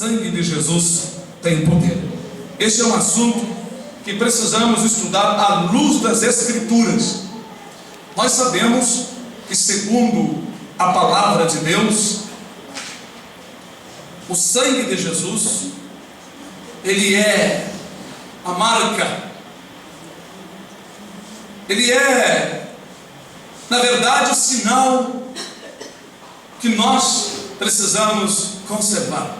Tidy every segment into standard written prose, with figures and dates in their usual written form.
sangue de Jesus tem poder. Este é um assunto que precisamos estudar à luz das Escrituras. Nós sabemos que, segundo a palavra de Deus, o sangue de Jesus, ele é a marca, ele é, na verdade, o sinal que nós precisamos conservar.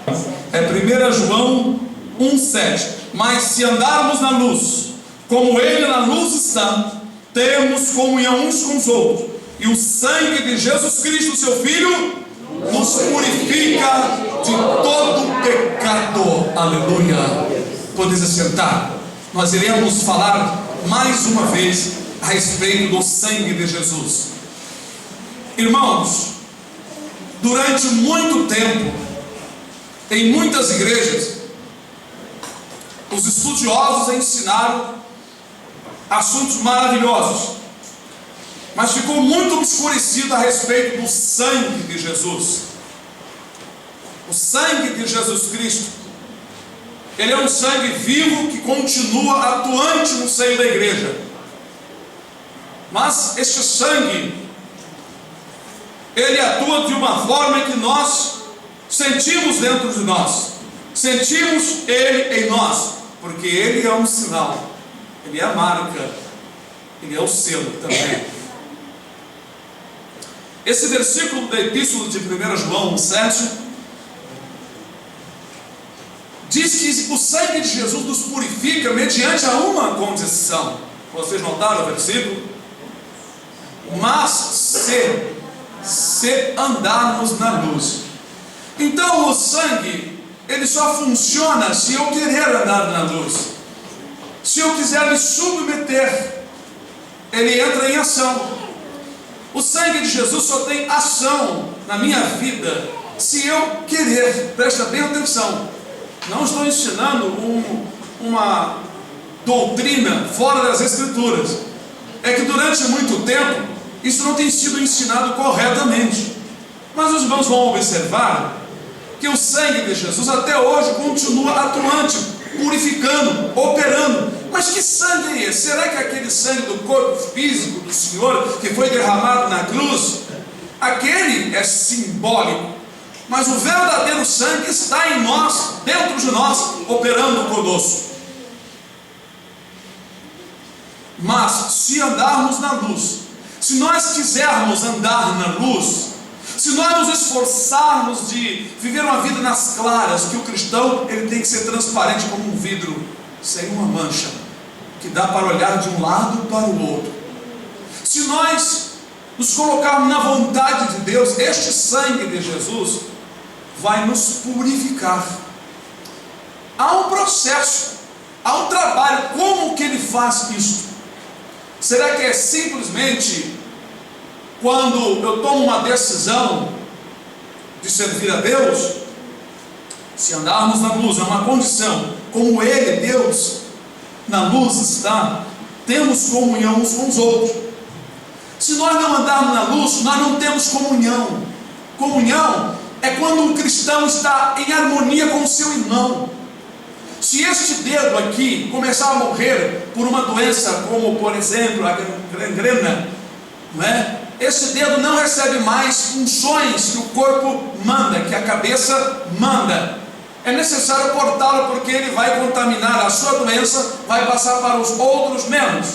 É 1 João 1,7. Mas se andarmos na luz, como Ele na luz está, temos comunhão uns com os outros, e o sangue de Jesus Cristo, seu Filho, nos purifica de todo pecado. Aleluia. Podes assentar. Nós iremos falar mais uma vez a respeito do sangue de Jesus. Irmãos, durante muito tempo, em muitas igrejas, os estudiosos ensinaram assuntos maravilhosos, mas ficou muito obscurecido a respeito do sangue de Jesus. O sangue de Jesus Cristo, ele é um sangue vivo que continua atuante no seio da igreja. Mas este sangue, ele atua de uma forma que nós sentimos dentro de nós. Sentimos ele em nós, porque ele é um sinal, ele é a marca, ele é o selo também. Esse versículo da epístola de 1 João 1,7 diz que o sangue de Jesus nos purifica mediante a uma condição. Vocês notaram o versículo? Mas se andarmos na luz. Então o sangue, ele só funciona se eu querer andar na luz. Se eu quiser me submeter, ele entra em ação. O sangue de Jesus só tem ação na minha vida se eu querer. Presta bem atenção. Não estou ensinando uma doutrina fora das Escrituras. É que durante muito tempo isso não tem sido ensinado corretamente. Mas os irmãos vão observar que o sangue de Jesus até hoje continua atuante, purificando, operando. Mas que sangue é esse? Será que é aquele sangue do corpo físico do Senhor que foi derramado na cruz? Aquele é simbólico, mas o verdadeiro sangue está em nós, dentro de nós, operando conosco. Mas se andarmos na luz, se nós quisermos andar na luz, se nós nos esforçarmos de viver uma vida nas claras, que o cristão ele tem que ser transparente como um vidro, sem uma mancha, que dá para olhar de um lado para o outro. Se nós nos colocarmos na vontade de Deus, este sangue de Jesus vai nos purificar. Há um processo, há um trabalho. Como que ele faz isso? Será que é simplesmente quando eu tomo uma decisão de servir a Deus? Se andarmos na luz, é uma condição. Como Ele, Deus, na luz está, temos comunhão uns com os outros. Se nós não andarmos na luz, nós não temos comunhão. Comunhão é quando um cristão está em harmonia com o seu irmão. Se este dedo aqui começar a morrer por uma doença, como por exemplo a gangrena, não é? Esse dedo não recebe mais funções que o corpo manda, que a cabeça manda. É necessário cortá-lo, porque ele vai contaminar a sua doença, vai passar para os outros membros.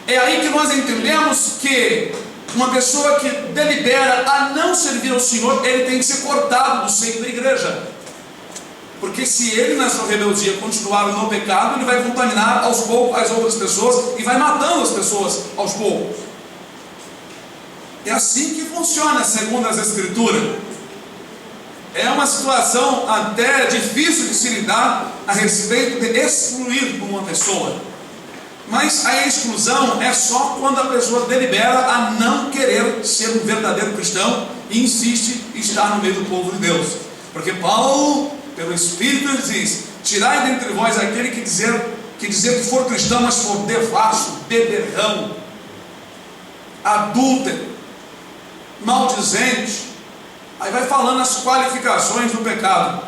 É aí que nós entendemos que uma pessoa que delibera a não servir ao Senhor, ele tem que ser cortado do seio da igreja. Porque se ele na sua rebeldia continuar no pecado, ele vai contaminar aos poucos as outras pessoas e vai matando as pessoas aos poucos. É assim que funciona segundo as Escrituras. É uma situação até difícil de se lidar a respeito de excluir uma pessoa. Mas a exclusão é só quando a pessoa delibera a não querer ser um verdadeiro cristão e insiste em estar no meio do povo de Deus. Porque Paulo, pelo Espírito, ele diz: tirai dentre vós aquele que dizer que for cristão, mas for devasso, beberrão, adúltero, maldizente. Aí vai falando as qualificações do pecado.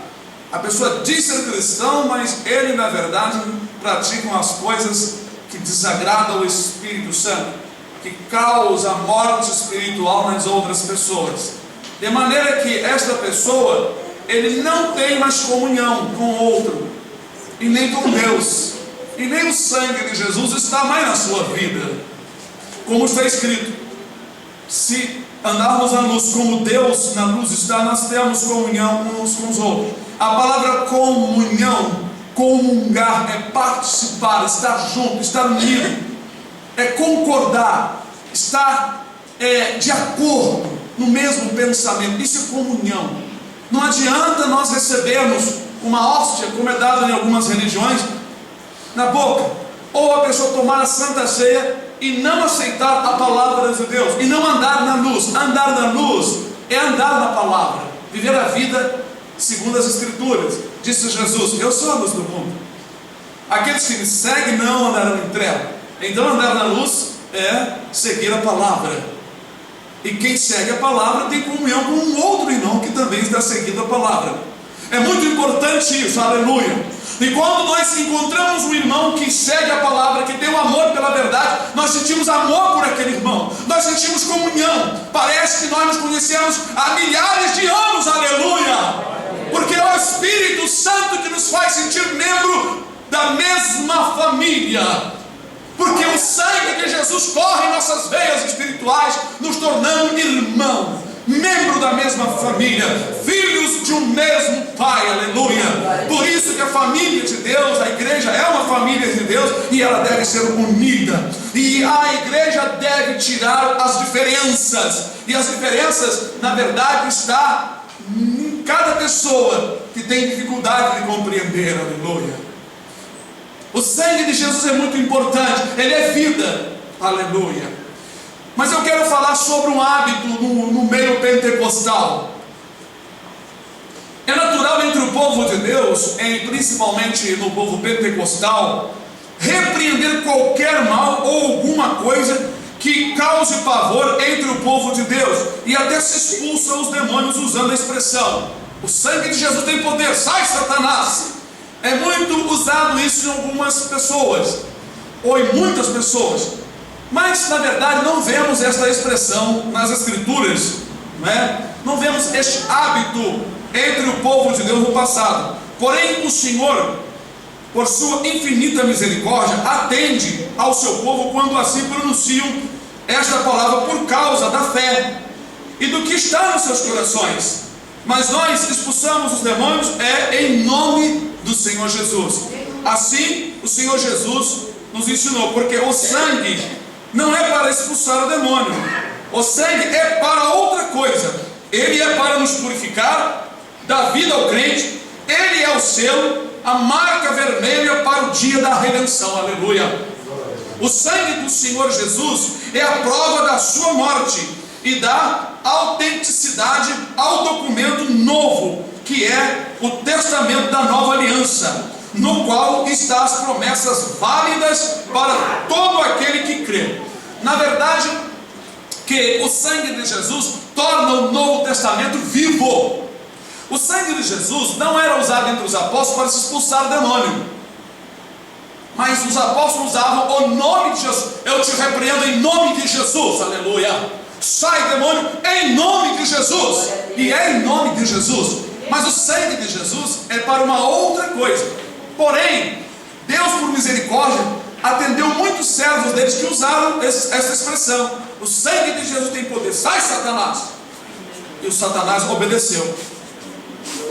A pessoa diz ser cristão, mas ele na verdade pratica as coisas que desagradam o Espírito Santo, que causa morte espiritual nas outras pessoas. De maneira que esta pessoa, ele não tem mais comunhão com o outro, e nem com Deus, e nem o sangue de Jesus está mais na sua vida. Como está escrito, se andarmos na luz como Deus na luz está, nós temos comunhão uns com os outros. A palavra comunhão, comungar, é participar, estar junto, estar unido, é concordar, estar de acordo no mesmo pensamento. Isso é comunhão. Não adianta nós recebermos uma hóstia, como é dado em algumas religiões, na boca, ou a pessoa tomar a Santa Ceia e não aceitar a palavra de Deus, e não andar na luz. Andar na luz é andar na palavra, viver a vida segundo as Escrituras. Disse Jesus: eu sou a luz do mundo, aqueles que me seguem não andarão em trevas. Então andar na luz é seguir a palavra, e quem segue a palavra tem comunhão com um outro irmão que também está seguindo a palavra. É muito importante isso, aleluia. E quando nós encontramos um irmão que segue a palavra, que tem um amor pela verdade, nós sentimos amor por aquele irmão, nós sentimos comunhão. Parece que nós nos conhecemos há milhares de anos, aleluia, porque é o Espírito Santo que nos faz sentir membro da mesma família, porque o sangue de Jesus corre em nossas veias espirituais, nos tornando irmãos, membro da mesma família, filhos de um mesmo Pai, aleluia. Por isso que a família de Deus, a igreja é uma família de Deus, e ela deve ser unida, e a igreja deve tirar as diferenças, e as diferenças na verdade está em cada pessoa que tem dificuldade de compreender, aleluia. O sangue de Jesus é muito importante, ele é vida, aleluia. Mas eu quero falar sobre um hábito no meio pentecostal. É natural entre o povo de Deus, principalmente no povo pentecostal, repreender qualquer mal ou alguma coisa que cause pavor entre o povo de Deus, e até se expulsa os demônios usando a expressão: o sangue de Jesus tem poder, sai Satanás. É muito usado isso em algumas pessoas, ou em muitas pessoas, mas na verdade não vemos esta expressão nas Escrituras, não é? Não vemos este hábito entre o povo de Deus no passado. Porém o Senhor, por sua infinita misericórdia, atende ao seu povo quando assim pronunciam esta palavra por causa da fé e do que está nos seus corações. Mas nós expulsamos os demônios em nome do Senhor Jesus. Assim o Senhor Jesus nos ensinou, porque o sangue não é para expulsar o demônio, o sangue é para outra coisa. Ele é para nos purificar, dar vida ao crente. Ele é o selo, a marca vermelha para o dia da redenção, aleluia. O sangue do Senhor Jesus é a prova da sua morte e dá autenticidade ao documento novo, que é o testamento da nova aliança, no qual estão as promessas válidas para todo aquele que crê. Na verdade, que o sangue de Jesus torna o Novo Testamento vivo. O sangue de Jesus não era usado entre os apóstolos para se expulsar o demônio, mas os apóstolos usavam o nome de Jesus. Eu te repreendo em nome de Jesus, aleluia. Sai demônio em nome de Jesus, e é em nome de Jesus. Mas o sangue de Jesus é para uma outra coisa. Porém, Deus por misericórdia atendeu muitos servos deles que usaram essa expressão: o sangue de Jesus tem poder, sai Satanás. E o Satanás obedeceu.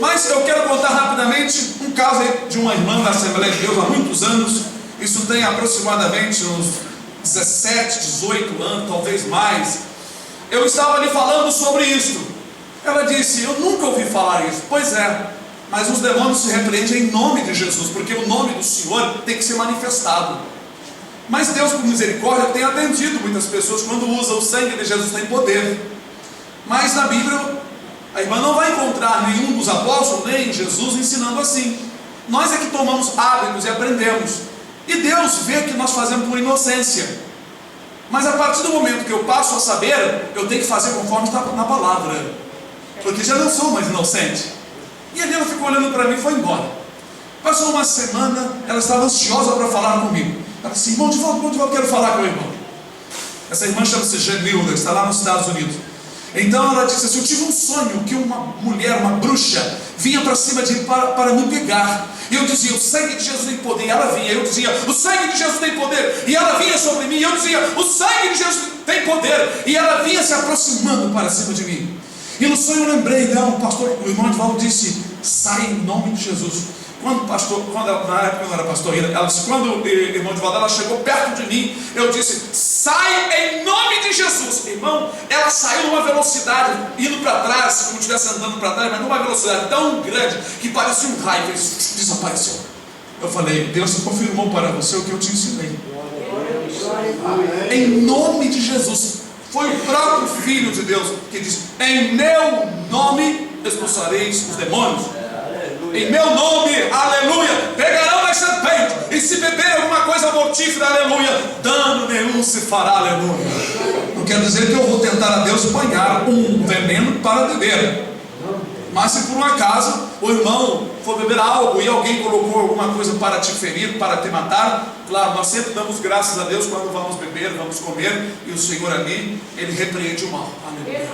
Mas eu quero contar rapidamente um caso de uma irmã da Assembleia de Deus há muitos anos. Isso tem aproximadamente uns 17, 18 anos, talvez mais. Eu estava ali falando sobre isso. Ela disse: eu nunca ouvi falar isso. Pois é, mas os demônios se repreendem em nome de Jesus, porque o nome do Senhor tem que ser manifestado. Mas Deus por misericórdia tem atendido muitas pessoas quando usa o sangue de Jesus, tem poder. Mas na Bíblia a irmã não vai encontrar nenhum dos apóstolos, nem Jesus ensinando assim. Nós é que tomamos hábitos e aprendemos, e Deus vê que nós fazemos por inocência. Mas a partir do momento que eu passo a saber, eu tenho que fazer conforme está na palavra, porque já não sou mais inocente. E ali ela ficou olhando para mim e foi embora. Passou uma semana, ela estava ansiosa para falar comigo. Ela disse: irmão Divaldo, quero falar com o irmão. Essa irmã chama-se Genilda, está lá nos Estados Unidos. Então ela disse assim: eu tive um sonho que uma mulher, uma bruxa, vinha para cima de mim para me pegar. E eu dizia: o sangue de Jesus tem poder. E ela vinha. Eu dizia: o sangue de Jesus tem poder. E ela vinha sobre mim. E eu dizia: o sangue de Jesus tem poder. E ela vinha se aproximando para cima de mim. E no sonho eu lembrei, o irmão Divaldo disse: sai em nome de Jesus. Na época eu não era pastor, ela disse, quando o irmão Divaldo, ela chegou perto de mim, eu disse: sai em nome de Jesus. Irmão, ela saiu numa velocidade, indo para trás, como se estivesse andando para trás, mas numa velocidade tão grande, que parecia um raio, desapareceu. Eu falei: Deus confirmou para você o que eu te ensinei. Em nome de Jesus. Foi o próprio Filho de Deus que disse: em meu nome expulsareis os demônios. Em meu nome, aleluia, pegarão as serpentes, e se beber alguma coisa mortífera, aleluia, dano nenhum se fará, aleluia. Não quer dizer que eu vou tentar a Deus banhar um veneno para beber. Mas se por um acaso o irmão for beber algo e alguém colocou alguma coisa para te ferir, para te matar, claro, nós sempre damos graças a Deus quando vamos beber, vamos comer, e o Senhor ali, Ele repreende o mal. Aleluia.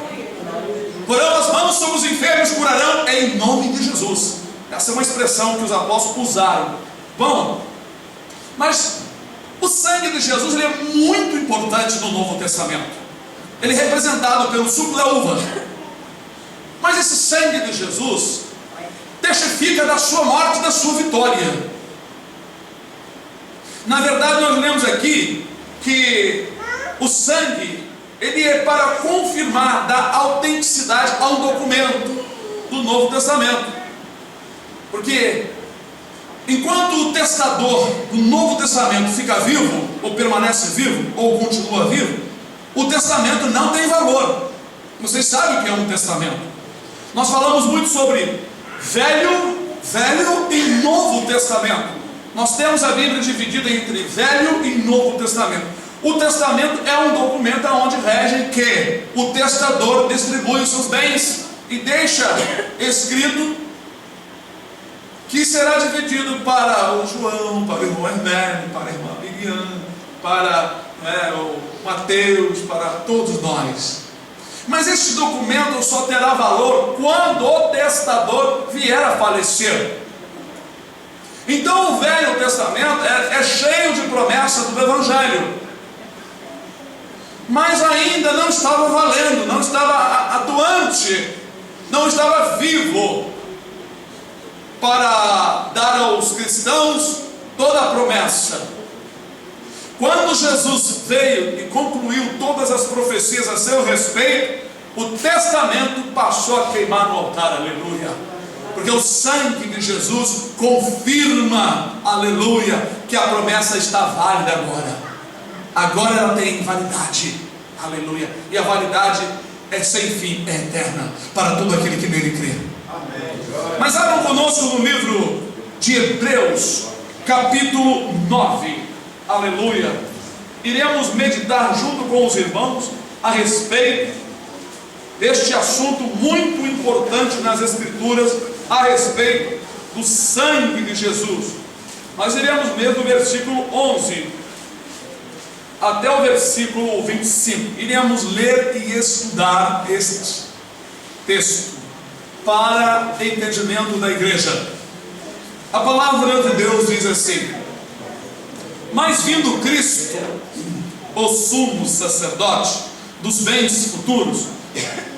Porão as mãos sobre os enfermos, curarão em nome de Jesus. Essa é uma expressão que os apóstolos usaram. Bom, mas o sangue de Jesus, ele é muito importante no Novo Testamento. Ele é representado pelo suco da uva. Mas esse sangue de Jesus testifica da sua morte e da sua vitória. Na verdade, nós lemos aqui que o sangue, ele é para confirmar, dar autenticidade a um documento do Novo Testamento. Porque enquanto o testador do Novo Testamento fica vivo, ou permanece vivo, ou continua vivo, o testamento não tem valor. Vocês sabem o que é um testamento? Nós falamos muito sobre Velho e Novo Testamento. Nós temos a Bíblia dividida entre Velho e Novo Testamento. O testamento é um documento onde rege que o testador distribui os seus bens e deixa escrito que será dividido para o João, para o irmão Hermélio, para a irmã Miriam, para o Mateus, para todos nós. Mas este documento só terá valor quando o testador vier a falecer. Então o Velho Testamento é cheio de promessas do Evangelho, mas ainda não estava valendo, não estava atuante, não estava vivo para dar aos cristãos toda a promessa. Quando Jesus veio e concluiu todas as profecias a seu respeito, o testamento passou a queimar no altar, aleluia, porque o sangue de Jesus confirma, aleluia, que a promessa está válida agora ela tem validade, aleluia, e a validade é sem fim, é eterna, para todo aquele que nele crê. Mas abram conosco no livro de Hebreus, capítulo 9, aleluia. Iremos meditar junto com os irmãos a respeito deste assunto muito importante nas Escrituras, a respeito do sangue de Jesus. Nós iremos ler do versículo 11 até o versículo 25. Iremos ler e estudar este texto para entendimento da igreja. A palavra de Deus diz assim: mas vindo Cristo, o sumo sacerdote dos bens futuros,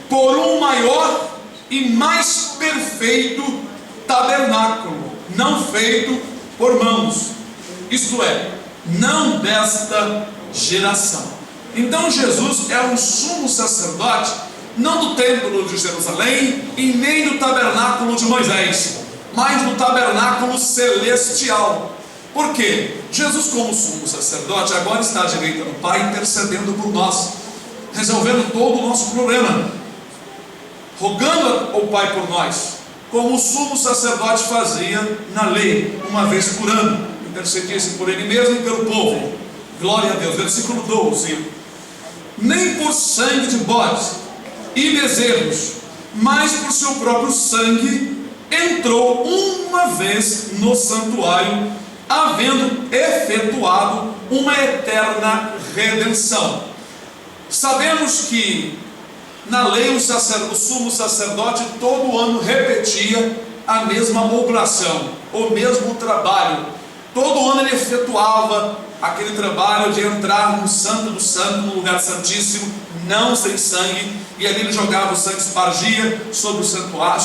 por um maior e mais perfeito tabernáculo, não feito por mãos, isto é, não desta geração. Então Jesus é um sumo sacerdote, não do templo de Jerusalém e nem do tabernáculo de Moisés, mas do tabernáculo celestial. Por quê? Jesus, como sumo sacerdote, agora está à direita do Pai, intercedendo por nós, resolvendo todo o nosso problema, rogando ao Pai por nós, como o sumo sacerdote fazia na lei, uma vez por ano, intercedia-se por ele mesmo e pelo povo. Glória a Deus. Versículo 12: nem por sangue de bodes e bezerros, mas por seu próprio sangue entrou uma vez no santuário, havendo efetuado uma eterna redenção. Sabemos que na lei o sumo sacerdote todo ano repetia a mesma oblação, o mesmo trabalho. Todo ano ele efetuava aquele trabalho de entrar no Santo do Santo, no lugar santíssimo, não sem sangue, e ali ele jogava o sangue, espargia sobre o santuário,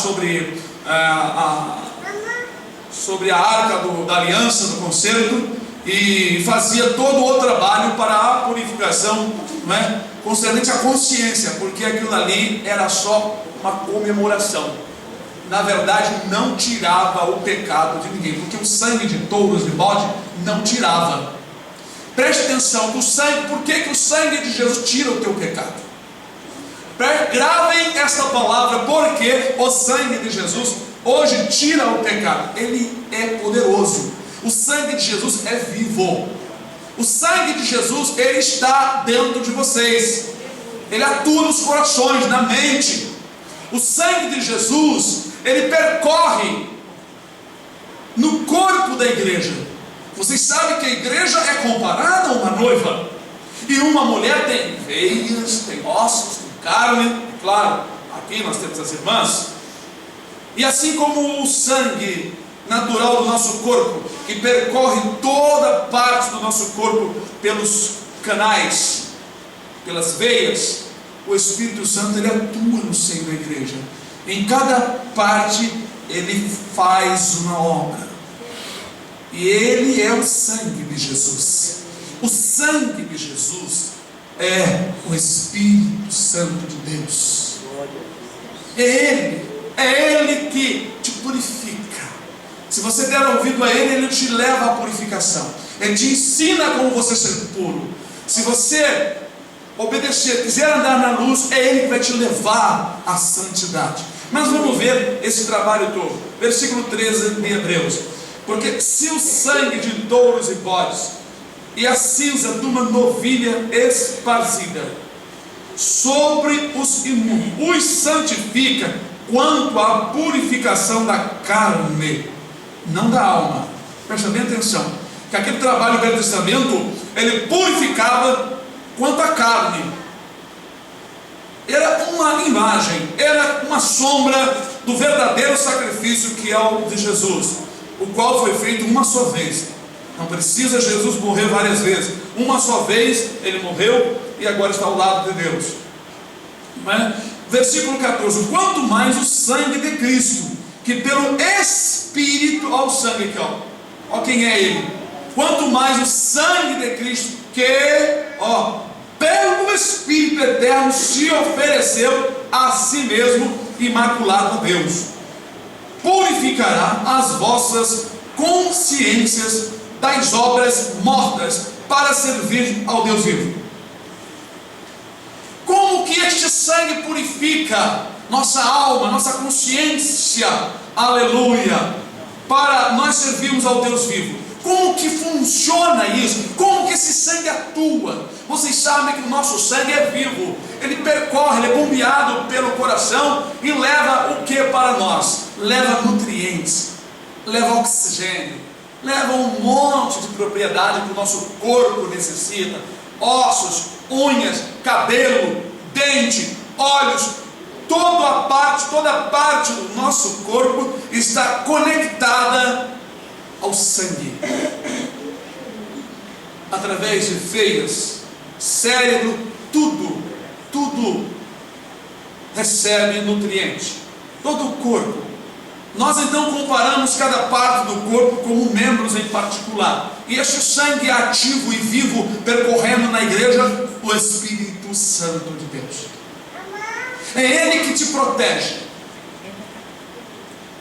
sobre a arca da aliança, do concerto, e fazia todo o trabalho para a purificação, não é? Concernente à consciência, porque aquilo ali era só uma comemoração. Na verdade, não tirava o pecado de ninguém, porque o sangue de touros e bode não tirava. Preste atenção, por que o sangue de Jesus tira o teu pecado? Gravem esta palavra, porque o sangue de Jesus hoje tira o pecado. Ele é poderoso. O sangue de Jesus é vivo. O sangue de Jesus, ele está dentro de vocês. Ele atua nos corações, na mente. O sangue de Jesus, ele percorre no corpo da igreja. Vocês sabem que a igreja é comparada a uma noiva. E uma mulher tem veias, tem ossos, tem carne. Claro, aqui nós temos as irmãs. E assim como o sangue natural do nosso corpo, que percorre toda parte do nosso corpo pelos canais, pelas veias, o Espírito Santo ele atua no seio da igreja. Em cada parte ele faz uma obra. E ele é o sangue de Jesus. O sangue de Jesus é o Espírito Santo de Deus. É Ele que te purifica. Se você der ouvido a Ele, Ele te leva à purificação. Ele te ensina como você ser puro. Se você obedecer, quiser andar na luz, é Ele que vai te levar à santidade. Mas vamos ver esse trabalho todo. Versículo 13 de Hebreus. Porque se o sangue de touros e bodes e a cinza de uma novilha esparzida sobre os imundos os santifica quanto à purificação da carne, não da alma. Presta bem atenção, que aquele trabalho do Velho Testamento, ele purificava quanto à carne. Era uma imagem, era uma sombra do verdadeiro sacrifício que é o de Jesus, o qual foi feito uma só vez. Não precisa Jesus morrer várias vezes. Uma só vez ele morreu e agora está ao lado de Deus. Não é? Versículo 14: quanto mais o sangue de Cristo, que pelo Espírito, ó o sangue aqui, ó quem é ele. Quanto mais o sangue de Cristo, que pelo Espírito eterno se ofereceu a si mesmo imaculado a Deus, purificará as vossas consciências das obras mortas para servir ao Deus vivo. Como que este sangue purifica nossa alma, nossa consciência, aleluia, para nós servirmos ao Deus vivo? Como que funciona isso? Como que esse sangue atua? Vocês sabem que o nosso sangue é vivo. Ele percorre, ele é bombeado pelo coração e leva o que para nós? Leva nutrientes, leva oxigênio, leva um monte de propriedade que o nosso corpo necessita. Ossos, unhas, cabelo, dente, olhos, toda parte do nosso corpo está conectada ao sangue, através de veias, cérebro, tudo recebe nutriente, todo o corpo. Nós então comparamos cada parte do corpo como membros em particular, e este sangue ativo e vivo percorrendo na igreja, o Espírito Santo de Deus. É Ele que te protege.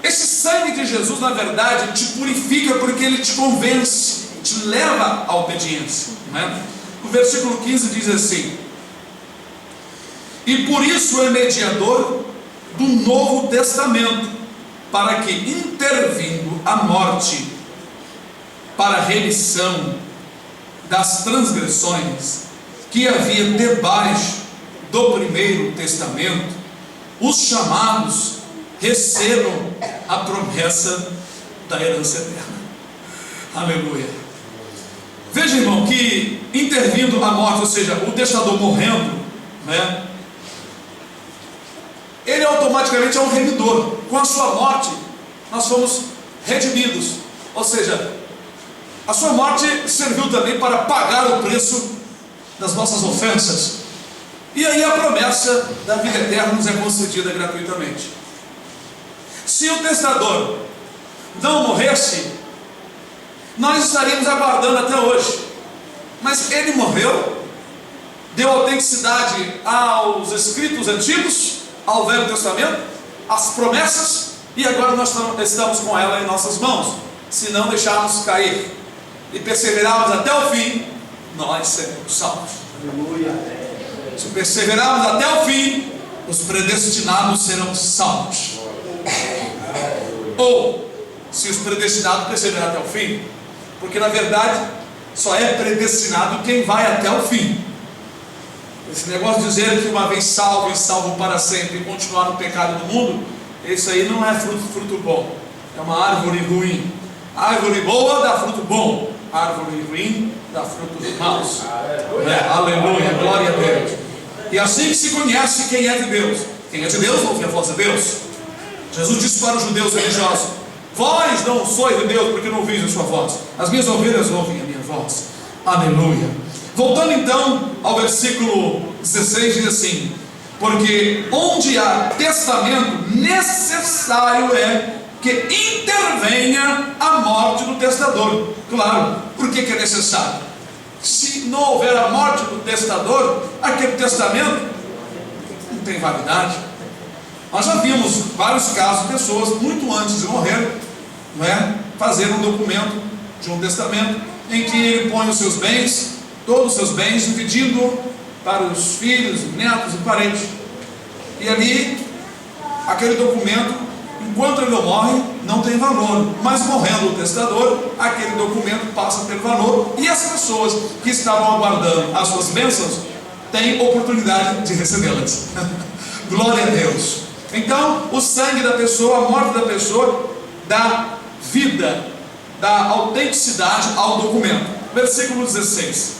Esse sangue de Jesus, na verdade, te purifica porque ele te convence, te leva à obediência, não é? O versículo 15 diz assim: e por isso é mediador do Novo Testamento, para que, intervindo a morte para a remissão das transgressões que havia debaixo do primeiro testamento, os chamados recebam a promessa da herança eterna. Aleluia. Veja, irmão, que intervindo a morte, ou seja, o testador morrendo, né, ele automaticamente é um remidor. Com a sua morte, nós fomos redimidos. Ou seja, a sua morte serviu também para pagar o preço das nossas ofensas. E aí a promessa da vida eterna nos é concedida gratuitamente. Se o testador não morresse, nós estaríamos aguardando até hoje. Mas ele morreu, deu autenticidade aos escritos antigos, ao Velho Testamento, às promessas, e agora nós estamos com ela em nossas mãos. Se não deixarmos cair e perseverarmos até o fim, nós seremos salvos. Se perseverarmos até o fim, os predestinados serão salvos. Ou, se os predestinados perseverarem até o fim, porque na verdade só é predestinado quem vai até o fim. Esse negócio de dizer que uma vez salvo e salvo para sempre e continuar no pecado do mundo, isso aí não é fruto bom, é uma árvore ruim. Árvore boa dá fruto bom, árvore ruim dá frutos maus. Aleluia, glória a Deus. E assim que se conhece quem é de Deus. Quem é de Deus ouve a voz de Deus. Jesus disse para os judeus religiosos: vós não sois de Deus, porque não ouvis a sua voz. As minhas ovelhas ouvem a minha voz. Aleluia. Voltando então ao versículo 16, diz assim: porque onde há testamento, necessário é que intervenha a morte do testador. Claro, por que é necessário? Se não houver a morte do testador, aquele testamento não tem validade. Nós já vimos vários casos de pessoas muito antes de morrer, fazer um documento de um testamento em que ele põe os seus bens, todos os seus bens, dividindo para os filhos, netos e parentes. E ali, aquele documento, enquanto ele não morre, não tem valor, mas morrendo o testador, aquele documento passa a ter valor, e as pessoas que estavam aguardando as suas bênçãos têm oportunidade de recebê-las. Glória a Deus. Então, o sangue da pessoa, a morte da pessoa, dá vida, dá autenticidade ao documento. Versículo 16,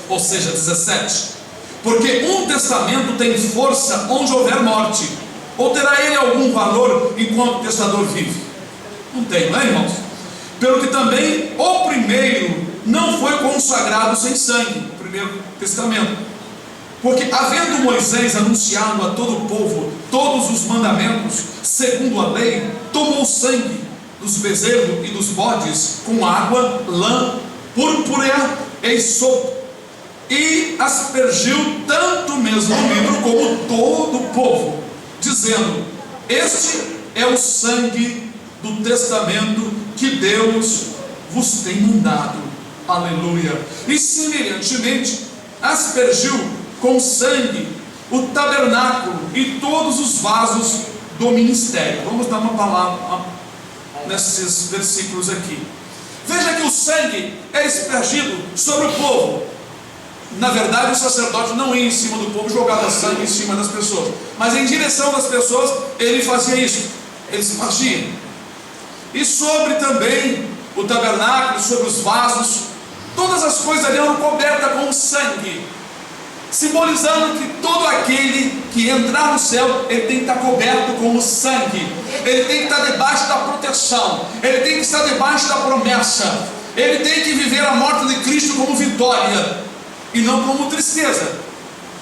ou seja, 17: porque um testamento tem força onde houver morte, ou terá ele algum valor enquanto o testador vive? Não tem, não é, irmãos? Pelo que também o primeiro não foi consagrado sem sangue, o primeiro testamento. Porque havendo Moisés anunciado a todo o povo todos os mandamentos, segundo a lei, tomou sangue dos bezerros e dos bodes com água, lã, púrpura e sopo, e aspergiu tanto mesmo o livro como todo o povo, dizendo: este é o sangue do testamento que Deus vos tem mandado. Aleluia. E semelhantemente aspergiu com sangue o tabernáculo e todos os vasos do ministério. Vamos dar uma palavra nesses versículos aqui. Veja que o sangue é aspergido sobre o povo. Na verdade, o sacerdote não ia em cima do povo, jogava sangue em cima das pessoas, mas em direção das pessoas ele fazia isso, ele se espargia. E sobre também o tabernáculo, sobre os vasos, todas as coisas ali eram cobertas com sangue, simbolizando que todo aquele que entrar no céu, ele tem que estar coberto com o sangue, ele tem que estar debaixo da proteção, ele tem que estar debaixo da promessa, ele tem que viver a morte de Cristo como vitória e não como tristeza.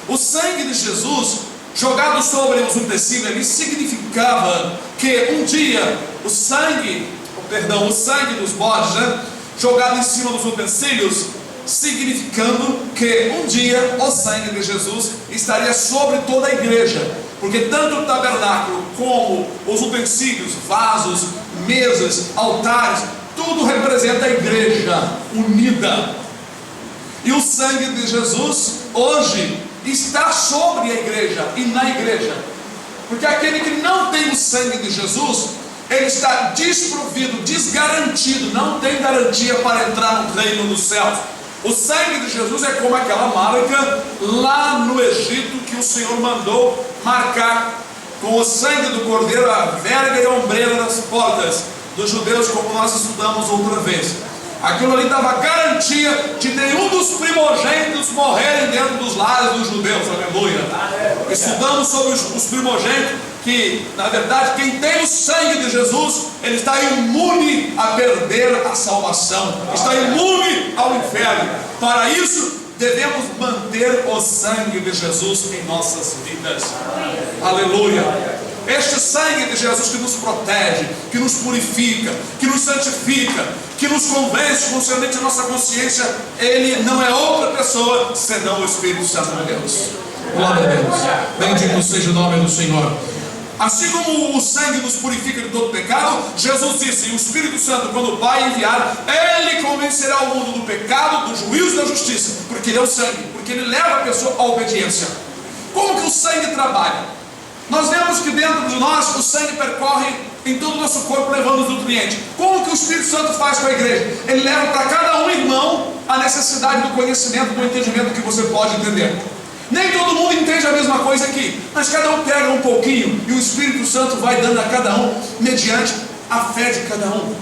O sangue de Jesus jogado sobre os utensílios ali significava que um dia o sangue dos bodes, jogado em cima dos utensílios, significando que um dia o sangue de Jesus estaria sobre toda a igreja, porque tanto o tabernáculo como os utensílios, vasos, mesas, altares, tudo representa a igreja unida. E o sangue de Jesus hoje está sobre a igreja e na igreja, porque aquele que não tem o sangue de Jesus, ele está desprovido, desgarantido, não tem garantia para entrar no reino dos céus. O sangue de Jesus é como aquela marca lá no Egito que o Senhor mandou marcar com o sangue do cordeiro, a verga e a ombreira das portas dos judeus, como nós estudamos outra vez. Aquilo ali dava garantia de nenhum dos primogênitos morrerem dentro dos lares dos judeus, aleluia. Estudamos sobre os primogênitos, que na verdade quem tem o sangue de Jesus, ele está imune a perder a salvação, está imune ao inferno. Para isso devemos manter o sangue de Jesus em nossas vidas, aleluia. Este sangue de Jesus que nos protege, que nos purifica, que nos santifica, que nos convence concernente a nossa consciência, ele não é outra pessoa senão o Espírito Santo de Deus. Glória a Deus, bendito seja o nome do Senhor. Assim como o sangue nos purifica de todo pecado, Jesus disse, e o Espírito Santo, quando o Pai enviar, ele convencerá o mundo do pecado, do juízo e da justiça, porque ele é o sangue, porque ele leva a pessoa à obediência. Como que o sangue trabalha? Nós vemos que dentro de nós o sangue percorre em todo o nosso corpo, levando os nutrientes. Como que o Espírito Santo faz com a igreja? Ele leva para cada um irmão a necessidade do conhecimento, do entendimento que você pode entender. Nem todo mundo entende a mesma coisa aqui, mas cada um pega um pouquinho e o Espírito Santo vai dando a cada um mediante a fé de cada um.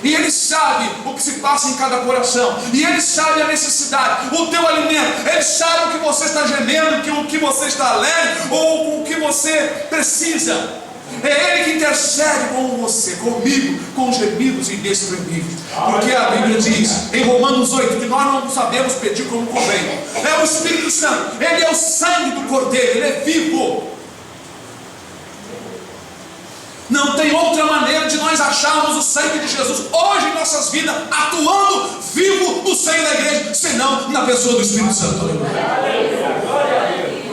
E ele sabe o que se passa em cada coração, e ele sabe a necessidade, o teu alimento. Ele sabe o que você está gemendo, o que você está alegre, ou o que você precisa. É ele que intercede com você, comigo, com gemidos inexprimíveis. Porque a Bíblia diz em Romanos 8 que nós não sabemos pedir como convém. É o Espírito Santo, ele é o sangue do Cordeiro, ele é vivo. Não tem outra maneira de nós acharmos o sangue de Jesus hoje em nossas vidas, atuando vivo no seio da igreja, senão na pessoa do Espírito Santo. Aleluia.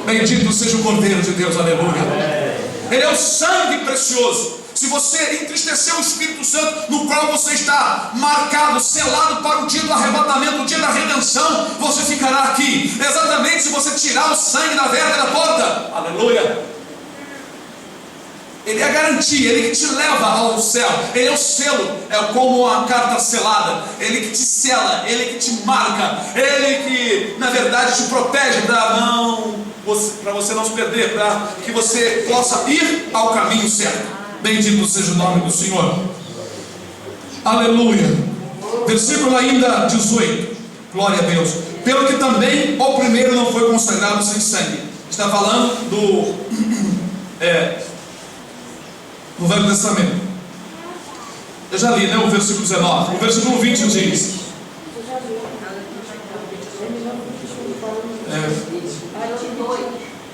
Bendito seja o Cordeiro de Deus, aleluia. Ele é o sangue precioso. Se você entristecer o Espírito Santo, no qual você está marcado, selado para o dia do arrebatamento, o dia da redenção, você ficará aqui. Exatamente se você tirar o sangue da verga da porta. Aleluia. Ele é a garantia, ele que te leva ao céu. Ele é o selo, é como a carta selada. Ele que te sela, ele que te marca, ele que na verdade te protege para você não se perder, para que você possa ir ao caminho certo. Bendito seja o nome do Senhor. Aleluia. Versículo ainda 18. Glória a Deus. Pelo que também o primeiro não foi consagrado sem sangue. Está falando no Velho Testamento. Eu já li, né, o versículo 19. O versículo 20 diz: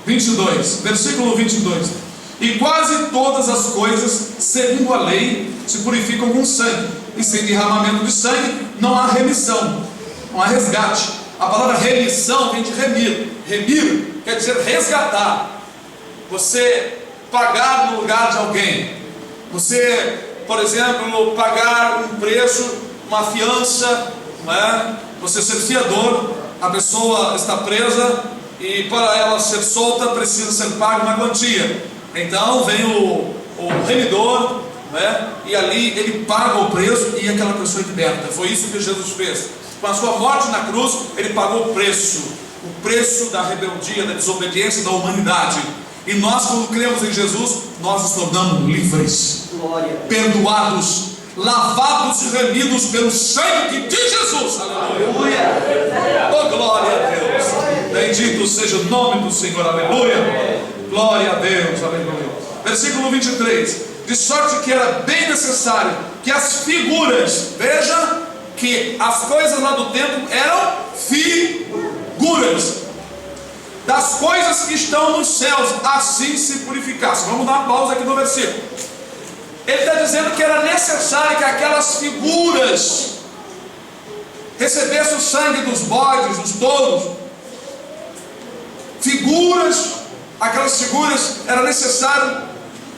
22, versículo 22. E quase todas as coisas, segundo a lei, se purificam com sangue, e sem derramamento de sangue não há remissão, não há resgate. A palavra remissão vem de remir. Remir quer dizer resgatar. Você pagar no lugar de alguém. Você, por exemplo, pagar um preço, uma fiança, não é? Você ser fiador, a pessoa está presa e para ela ser solta precisa ser paga uma quantia. Então vem o remidor, não é? E ali ele paga o preço e aquela pessoa é liberta. Foi isso que Jesus fez. Com a sua morte na cruz, ele pagou o preço da rebeldia, da desobediência da humanidade. E nós, quando cremos em Jesus, nós nos tornamos livres, perdoados, lavados e remidos pelo sangue de Jesus. Aleluia. Oh, glória a Deus. Bendito seja o nome do Senhor. Aleluia. Glória a Deus. Aleluia. Versículo 23. De sorte que era bem necessário que as figuras, veja que as coisas lá do templo eram figuras das coisas que estão nos céus, assim se purificasse. Vamos dar uma pausa aqui no versículo. Ele está dizendo que era necessário que aquelas figuras recebessem o sangue dos bodes, dos touros. Aquelas figuras, era necessário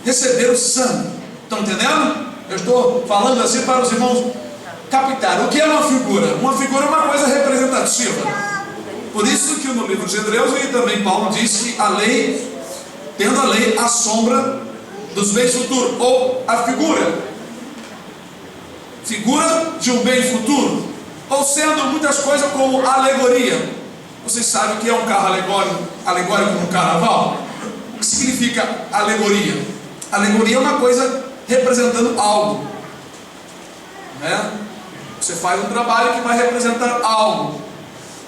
receber o sangue. Estão entendendo? Eu estou falando assim para os irmãos captarem. O que é uma figura? Uma figura é uma coisa representativa. Por isso que no livro de Hebreus e também Paulo diz que a lei, tendo a lei a sombra dos bens futuros, ou a figura de um bem futuro, ou sendo muitas coisas como alegoria. Vocês sabem o que é um carro alegórico no carnaval? que significa alegoria? Alegoria é uma coisa representando algo, né? Você faz um trabalho que vai representar algo.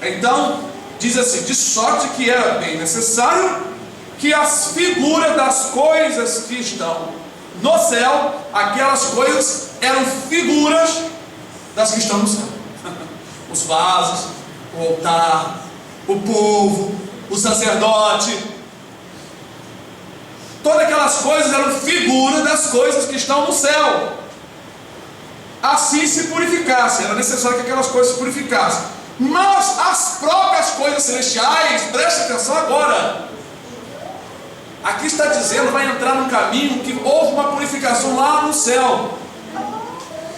Então, diz assim: de sorte que era bem necessário que as figuras das coisas que estão no céu, aquelas coisas eram figuras das que estão no céu. Os vasos, o altar, o povo, o sacerdote, todas aquelas coisas eram figuras das coisas que estão no céu. Assim se purificassem, era necessário que aquelas coisas se purificassem. Mas as próprias coisas celestiais, preste atenção agora, aqui está dizendo, vai entrar num caminho que houve uma purificação lá no céu.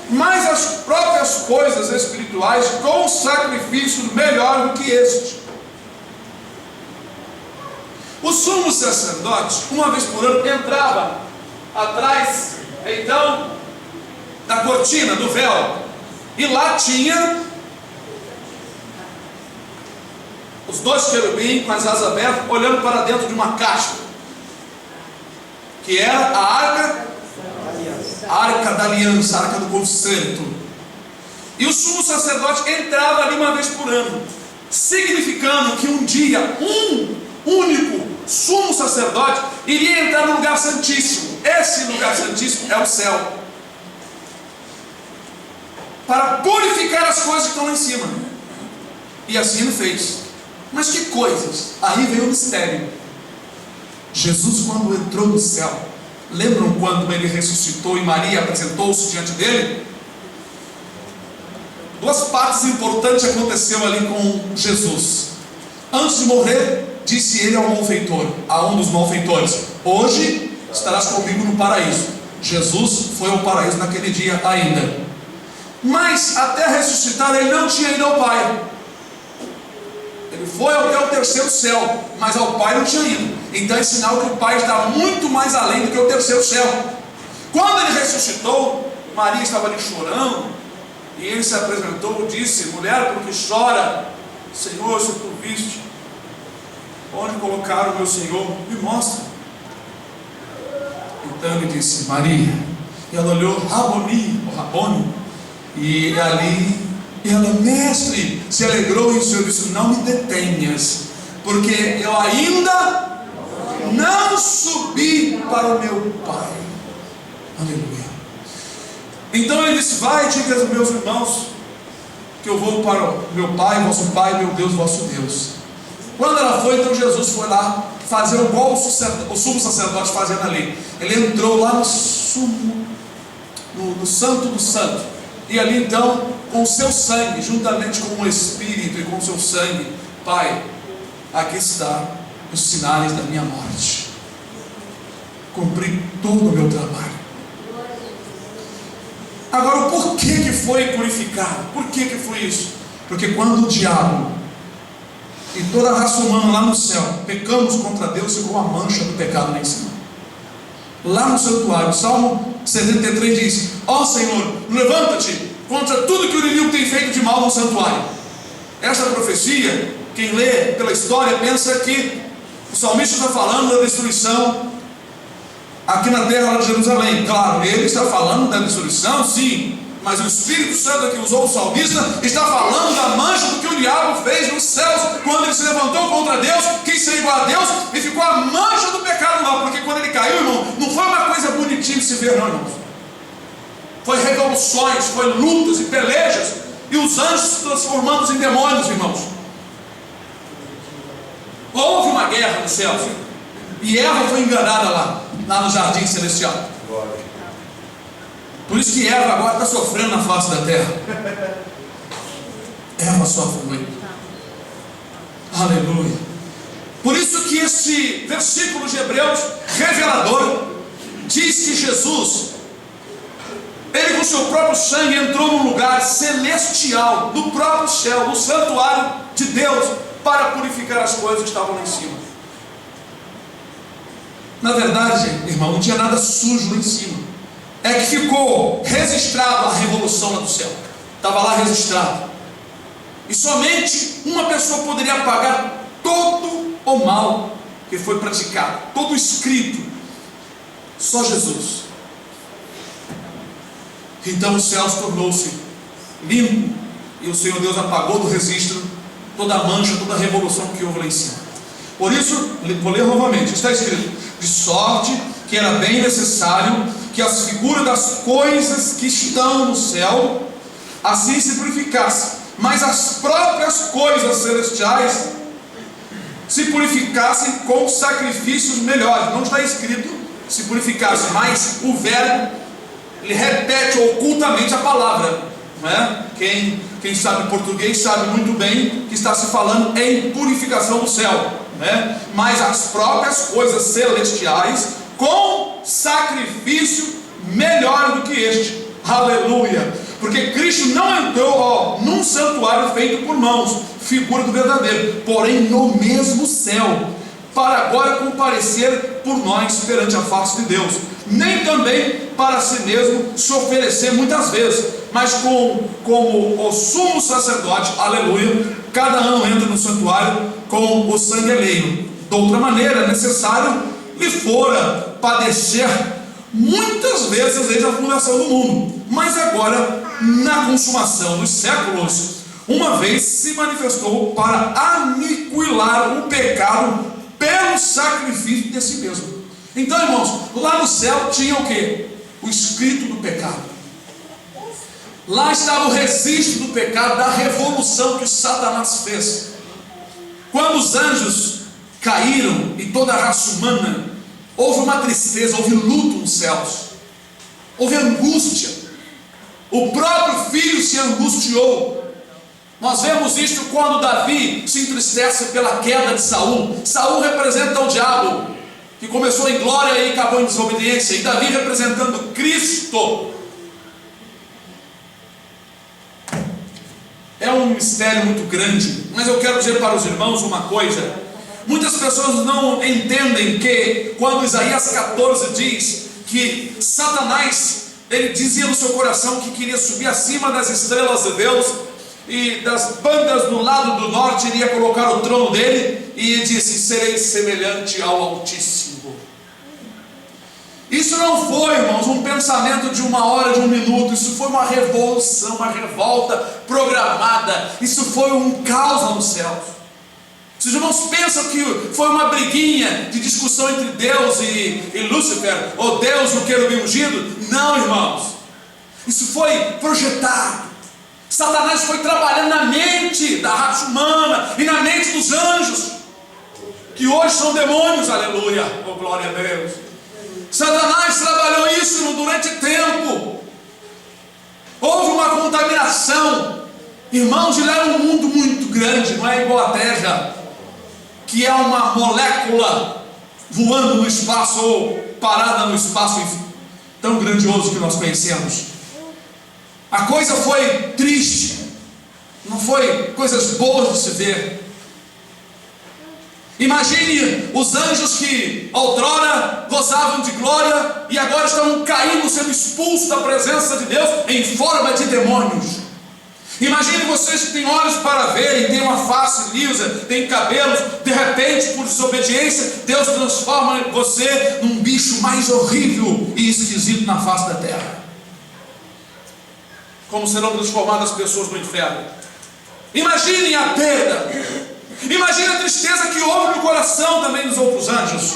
Mas as próprias coisas espirituais com sacrifícios melhor do que este. O sumo sacerdote, uma vez por ano, entrava atrás, então, da cortina, do véu, e lá tinha os dois querubins com as asas abertas, olhando para dentro de uma caixa, que era a arca da aliança, a arca do concerto. E o sumo sacerdote entrava ali uma vez por ano, significando que um dia um único sumo sacerdote iria entrar no lugar santíssimo. Esse lugar santíssimo é o céu, para purificar as coisas que estão lá em cima. E assim ele fez. Mas que coisas? Aí veio o mistério. Jesus, quando entrou no céu, lembram quando ele ressuscitou e Maria apresentou-se diante dele? Duas partes importantes aconteceu ali com Jesus. Antes de morrer, disse ele ao malfeitor, a um dos malfeitores: hoje estarás comigo no paraíso. Jesus foi ao paraíso naquele dia ainda. Mas até ressuscitar ele não tinha ido ao Pai. Ele foi até o terceiro céu, mas ao Pai não tinha ido. Então é sinal que o Pai está muito mais além do que o terceiro céu. Quando ele ressuscitou, Maria estava ali chorando, e ele se apresentou e disse: mulher, por que chora? Senhor, se tu viste onde colocaram o meu Senhor, me mostra. Então ele disse: Maria. E ela olhou: Raboni, ou Rabone. E ali ela: mestre, se alegrou. E o Senhor disse: não me detenhas, porque eu ainda não subi para o meu Pai. Aleluia. Então ele disse: vai, diga aos meus irmãos que eu vou para o meu Pai, vosso Pai, meu Deus, vosso Deus. Quando ela foi, então Jesus foi lá fazer igual o sumo sacerdote fazendo ali. Ele entrou lá no sumo, no santo do santo, e ali então, com o seu sangue, juntamente com o Espírito e com o seu sangue: Pai, aqui está os sinais da minha morte, cumpri todo o meu trabalho. Agora, o porquê que foi purificado? Por que foi isso? Porque quando o diabo e toda a raça humana lá no céu pecamos contra Deus, ficou a mancha do pecado lá em cima. Lá no santuário, Salmo 73 diz: ó Senhor, levanta-te contra tudo que o inimigo tem feito de mal no santuário. Esta profecia, quem lê pela história, pensa que o salmista está falando da destruição aqui na terra lá de Jerusalém. Claro, ele está falando da destruição, sim, mas o Espírito Santo que usou o salmista está falando da mancha do que o diabo fez nos céus, quando ele se levantou contra Deus, quis ser igual a Deus, e ficou a mancha do pecado lá. Porque quando ele caiu, irmão, não foi uma coisa bonitinha de se ver, não, irmãos. Foi revoluções, foi lutas e pelejas, e os anjos se transformando em demônios, irmãos. Houve uma guerra no céu, e Eva foi enganada lá no jardim celestial. Por isso que Eva agora está sofrendo na face da terra. Eva sofre muito. Aleluia. Por isso que este versículo de Hebreus, revelador, diz que Jesus, ele com seu próprio sangue entrou num lugar celestial, no próprio céu, no santuário de Deus, para purificar as coisas que estavam lá em cima. Na verdade, irmão, não tinha nada sujo lá em cima. É que ficou registrado a revolução lá do céu. Estava lá registrado. E somente uma pessoa poderia apagar todo o mal que foi praticado, todo escrito, só Jesus. Então o céu tornou-se limpo, e o Senhor Deus apagou do registro toda a mancha, toda a revolução que houve lá em cima. Por isso, vou ler novamente, está escrito: de sorte que era bem necessário que as figuras das coisas que estão no céu assim se purificassem, mas as próprias coisas celestiais se purificassem com sacrifícios melhores. Não está escrito se purificassem, mas o verbo, ele repete ocultamente a palavra, não é? Quem sabe português sabe muito bem que está se falando em purificação do céu, né? Mas as próprias coisas celestiais com sacrifício melhor do que este. Aleluia! Porque Cristo não entrou num santuário feito por mãos, figura do verdadeiro, porém no mesmo céu, para agora comparecer por nós perante a face de Deus, nem também para si mesmo se oferecer muitas vezes, mas como o sumo sacerdote, aleluia, cada ano entra no santuário com o sangue alheio. De outra maneira, necessário lhe fora padecer muitas vezes desde a fundação do mundo, mas agora, na consumação dos séculos, uma vez se manifestou para aniquilar o pecado pelo sacrifício de si mesmo. Então, irmãos, lá no céu tinha o que? O escrito do pecado. Lá estava o registro do pecado, da revolução que Satanás fez. Quando os anjos caíram e toda a raça humana, houve uma tristeza, houve luto nos céus, houve angústia. O próprio filho se angustiou. Nós vemos isto quando Davi se entristece pela queda de Saul. Saul representa o diabo, que começou em glória e acabou em desobediência, e Davi representando Cristo. É um mistério muito grande, mas eu quero dizer para os irmãos uma coisa. Muitas pessoas não entendem que quando Isaías 14 diz que Satanás, ele dizia no seu coração que queria subir acima das estrelas de Deus, e das bandas do lado do norte iria colocar o trono dele, e ele disse: serei semelhante ao Altíssimo. Isso não foi, irmãos, um pensamento de uma hora, de um minuto. Isso foi uma revolução, uma revolta programada. Isso foi um caos lá nos céus. Os irmãos pensam que foi uma briguinha de discussão entre Deus e Lúcifer, ou Deus e o querubim ungido? Não, irmãos, isso foi projetado. Satanás foi trabalhando na mente da raça humana e na mente dos anjos, que hoje são demônios, aleluia, oh glória a Deus. Satanás trabalhou isso durante tempo. Houve uma contaminação, irmãos, ele era um mundo muito grande, não é igual a Terra, que é uma molécula voando no espaço ou parada no espaço tão grandioso que nós conhecemos. A coisa foi triste, não foi coisas boas de se ver. Imagine os anjos que outrora gozavam de glória e agora estão caindo, sendo expulsos da presença de Deus em forma de demônios. Imagine vocês que têm olhos para ver e têm uma face lisa, têm cabelos, de repente, por desobediência, Deus transforma você num bicho mais horrível e esquisito na face da terra. Como serão transformadas as pessoas no inferno? Imaginem a perda, imagine a tristeza que houve no coração também dos outros anjos.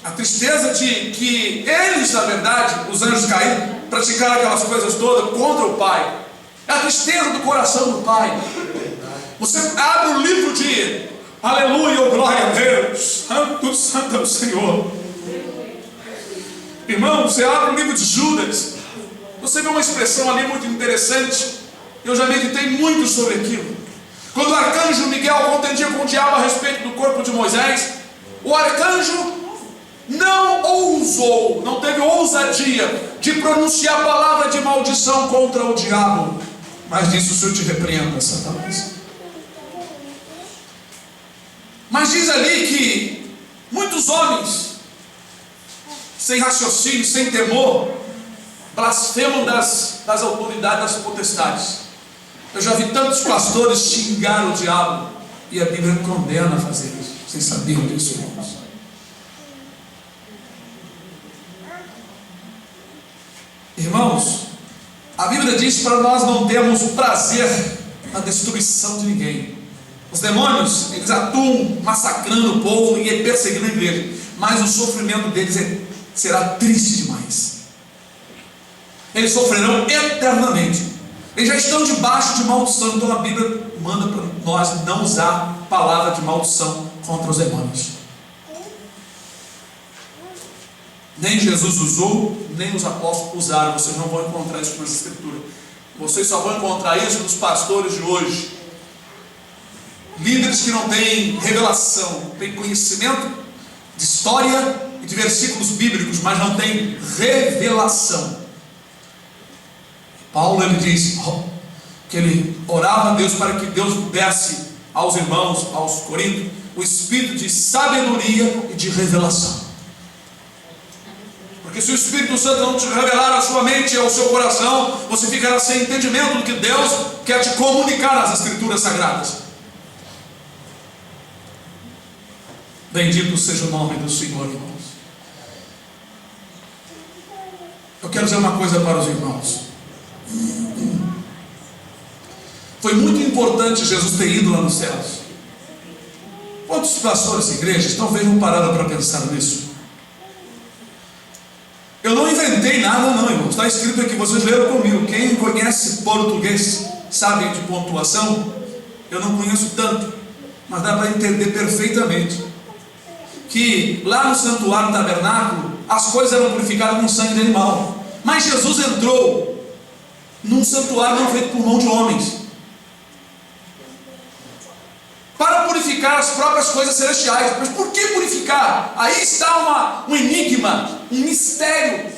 A tristeza de que eles, na verdade, os anjos caídos, praticaram aquelas coisas todas contra o Pai. É a tristeza do coração do Pai. Você abre o livro de aleluia, glória a Deus, santo, santo é o Senhor. Irmão, você abre o livro de Judas, você vê uma expressão ali muito interessante. Eu já meditei muito sobre aquilo. Quando o arcanjo Miguel contendia com o diabo a respeito do corpo de Moisés, o arcanjo não ousou, não teve ousadia de pronunciar a palavra de maldição contra o diabo, mas disse: o Senhor te repreenda, Satanás. Mas diz ali que muitos homens, sem raciocínio, sem temor, blasfemam das autoridades, das potestades. Eu já vi tantos pastores xingar o diabo, e a Bíblia condena a fazer isso. Vocês sabiam disso, irmãos? Irmãos, a Bíblia diz para nós não termos prazer na destruição de ninguém. Os demônios, eles atuam massacrando o povo e perseguindo a igreja, mas o sofrimento deles será triste demais. Eles sofrerão eternamente. Eles já estão debaixo de maldição. Então a Bíblia manda para nós não usar palavra de maldição contra os demônios. Nem Jesus usou, nem os apóstolos usaram. Vocês não vão encontrar isso nessa escritura. Vocês só vão encontrar isso nos pastores de hoje. Líderes que não têm revelação, têm conhecimento de história e de versículos bíblicos, mas não têm revelação. Paulo, ele diz que ele orava a Deus para que Deus desse aos irmãos, aos coríntios, o espírito de sabedoria e de revelação. Porque se o Espírito Santo não te revelar a sua mente e ao seu coração, você ficará sem entendimento do que Deus quer te comunicar nas Escrituras Sagradas. Bendito seja o nome do Senhor, irmãos. Eu quero dizer uma coisa para os irmãos. Foi muito importante Jesus ter ido lá nos céus. Quantos pastores de igrejas talvez não pararam para pensar nisso? Eu não inventei nada não, irmãos. Está escrito aqui, vocês leram comigo. Quem conhece português sabe de pontuação. Eu não conheço tanto, mas dá para entender perfeitamente que lá no santuário do tabernáculo as coisas eram purificadas com sangue de animal. Mas Jesus entrou num santuário não feito por mão de homens, para purificar as próprias coisas celestiais. Mas por que purificar? Aí está um enigma, um mistério.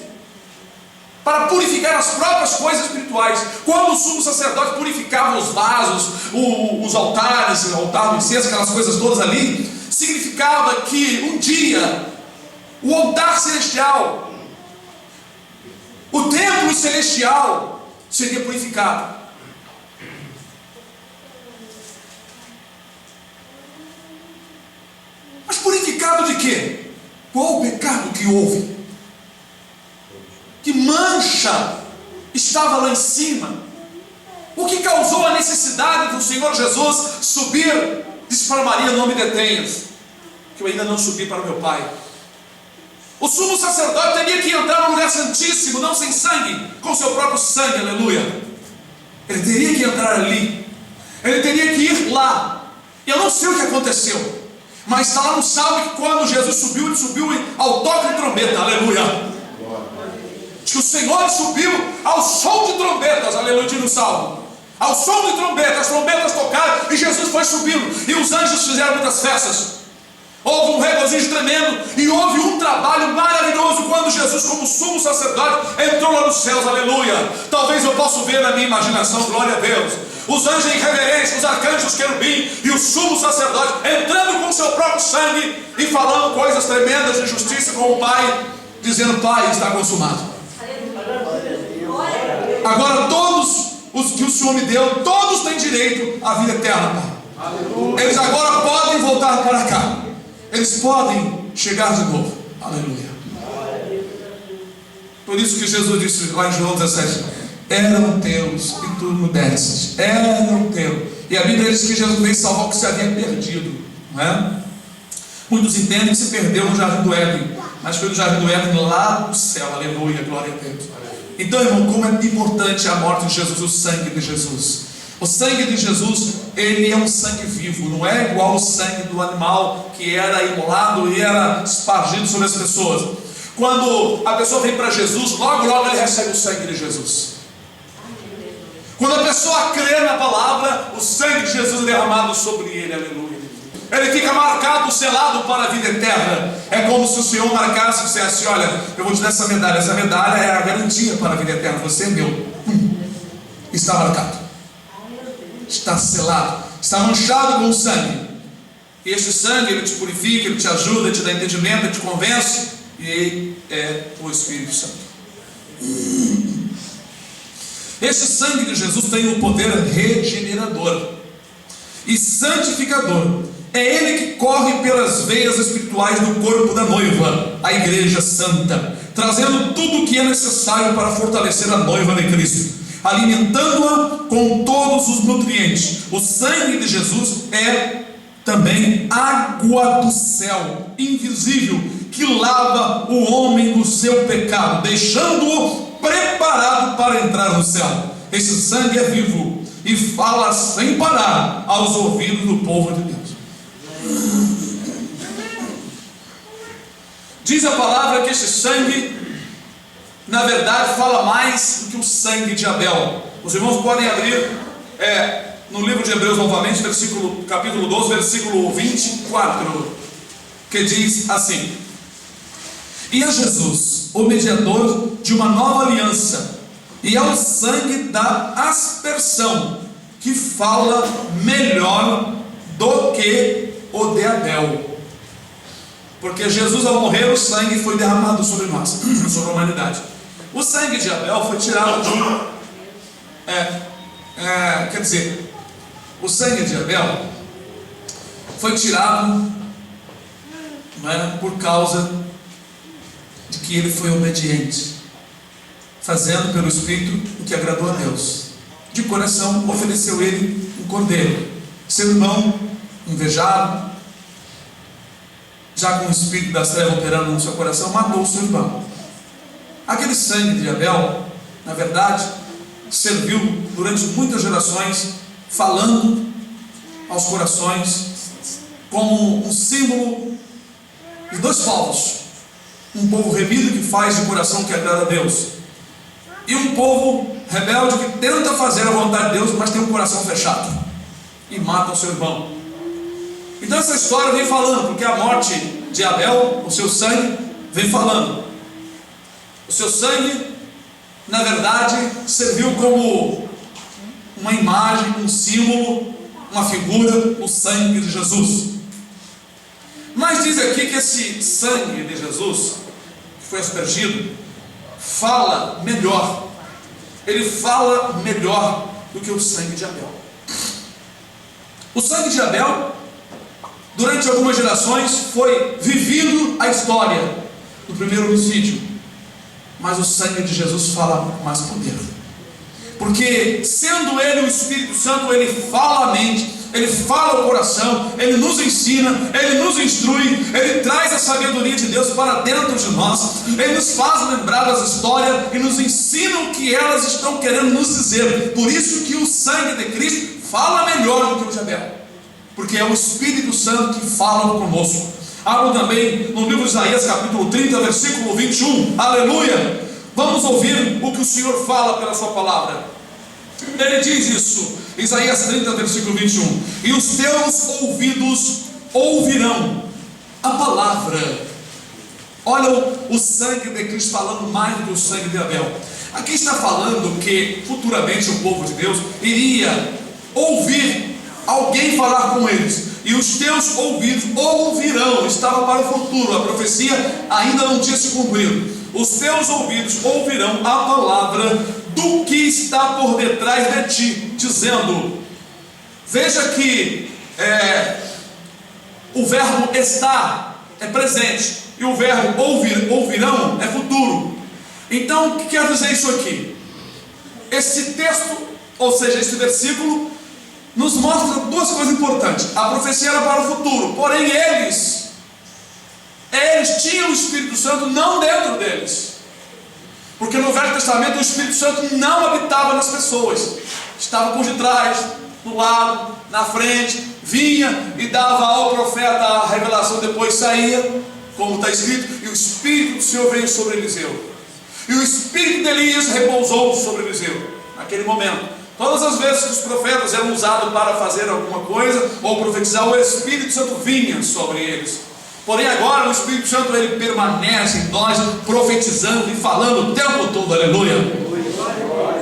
Para purificar as próprias coisas espirituais. Quando o sumo sacerdote purificava os vasos, os altares, o altar do incenso, aquelas coisas todas ali, significava que um dia o altar celestial, o templo celestial seria purificado. Mas purificado de quê? Qual o pecado que houve? Que mancha estava lá em cima? O que causou a necessidade do Senhor Jesus subir? Disse para Maria: não me detenhas, que eu ainda não subi para o meu Pai. O sumo sacerdote teria que entrar no lugar santíssimo, não sem sangue, com seu próprio sangue, aleluia. Ele teria que entrar ali, ele teria que ir lá. E eu não sei o que aconteceu, mas está lá no Salmo que quando Jesus subiu, ele subiu ao toque de trombeta, aleluia. Diz que o Senhor subiu ao som de trombetas, aleluia, diz no Salmo. Ao som de trombetas, as trombetas tocaram e Jesus foi subindo, e os anjos fizeram muitas festas. Houve um regozijo tremendo e houve um trabalho maravilhoso quando Jesus, como sumo sacerdote, entrou lá nos céus, aleluia. Talvez eu possa ver na minha imaginação, glória a Deus, os anjos em reverência, os arcanjos, os querubim e o sumo sacerdote entrando com seu próprio sangue e falando coisas tremendas de justiça com o Pai, dizendo: Pai, está consumado. Agora todos os que o Senhor me deu, todos têm direito à vida eterna, Pai. Eles agora podem voltar para cá, eles podem chegar de novo, aleluia. Por isso que Jesus disse lá em João 17: eram teus e tu me destes, eram teus. E a Bíblia diz que Jesus veio salvar o que se havia perdido, não é? Muitos entendem que se perdeu no Jardim do Éden, mas foi no Jardim do Éden lá no céu, aleluia, glória a Deus. Então, irmão, como é importante a morte de Jesus, o sangue de Jesus. O sangue de Jesus, ele é um sangue vivo, não é igual o sangue do animal que era imolado e era espargido sobre as pessoas. Quando a pessoa vem para Jesus, logo ele recebe o sangue de Jesus. Quando a pessoa crê na palavra, o sangue de Jesus é derramado sobre ele, aleluia. Ele fica marcado, selado para a vida eterna. É como se o Senhor marcasse e dissesse: olha, eu vou te dar essa medalha é a garantia para a vida eterna, você é meu. Está marcado, está selado, está manchado com sangue. E este sangue, ele te purifica, ele te ajuda, ele te dá entendimento, ele te convence, e ele é o Espírito Santo. Este sangue de Jesus tem o poder regenerador e santificador. É ele que corre pelas veias espirituais do corpo da noiva, a igreja santa, trazendo tudo o que é necessário para fortalecer a noiva de Cristo, alimentando-a com todos os nutrientes. O sangue de Jesus é também água do céu, invisível, que lava o homem do seu pecado, deixando-o preparado para entrar no céu. Esse sangue é vivo e fala sem parar aos ouvidos do povo de Deus. Diz a palavra que este sangue, na verdade, fala mais do que o sangue de Abel. Os irmãos podem abrir no livro de Hebreus novamente, capítulo 12, versículo 24, que diz assim: e a Jesus, o mediador de uma nova aliança, e ao sangue da aspersão, que fala melhor do que o de Abel. Porque Jesus, ao morrer, o sangue foi derramado sobre nós, sobre a humanidade. O sangue de Abel foi tirado quer dizer, o sangue de Abel foi tirado, por causa de que ele foi obediente, fazendo pelo Espírito o que agradou a Deus. De coração ofereceu ele um cordeiro. Seu irmão, invejado, já com o espírito das trevas operando no seu coração, matou o seu irmão. Aquele sangue de Abel, na verdade, serviu durante muitas gerações, falando aos corações como um símbolo de dois povos: um povo remido que faz de coração o que agrada a Deus, e um povo rebelde que tenta fazer a vontade de Deus, mas tem um coração fechado e mata o seu irmão. Então essa história vem falando, porque a morte de Abel, o seu sangue, vem falando. O seu sangue, na verdade, serviu como uma imagem, um símbolo, uma figura, o sangue de Jesus. Mas diz aqui que esse sangue de Jesus, que foi aspergido, fala melhor. Ele fala melhor do que o sangue de Abel. O sangue de Abel, durante algumas gerações, foi vivido a história do primeiro homicídio. Mas o sangue de Jesus fala com mais poder. Porque, sendo ele o Espírito Santo, ele fala a mente, ele fala o coração, ele nos ensina, ele nos instrui, ele traz a sabedoria de Deus para dentro de nós, ele nos faz lembrar das histórias e nos ensina o que elas estão querendo nos dizer. Por isso que o sangue de Cristo fala melhor do que o de Abel, porque é o Espírito Santo que fala conosco. Abra também no livro de Isaías, capítulo 30, versículo 21. Aleluia! Vamos ouvir o que o Senhor fala pela sua palavra. Ele diz isso, Isaías 30, versículo 21. E os teus ouvidos ouvirão a palavra. Olha o sangue de Cristo falando mais do que o sangue de Abel. Aqui está falando que futuramente o povo de Deus iria ouvir alguém falar com eles. E os teus ouvidos ouvirão. Estava para o futuro, a profecia ainda não tinha se cumprido. Os teus ouvidos ouvirão a palavra do que está por detrás de ti, dizendo. Veja que o verbo estar é presente, e o verbo ouvirão é futuro. Então, o que quer dizer isso aqui? Este texto, ou seja, este versículo, nos mostra duas coisas importantes. A profecia era para o futuro, porém eles tinham o Espírito Santo não dentro deles, porque no Velho Testamento o Espírito Santo não habitava nas pessoas, estava por detrás, no lado, na frente, vinha e dava ao profeta a revelação, depois saía, como está escrito, e o Espírito do Senhor veio sobre Eliseu, e o Espírito de Elias repousou sobre Eliseu. Naquele momento, todas as vezes que os profetas eram usados para fazer alguma coisa ou profetizar, o Espírito Santo vinha sobre eles. Porém agora o Espírito Santo, ele permanece em nós, profetizando e falando o tempo todo. Aleluia.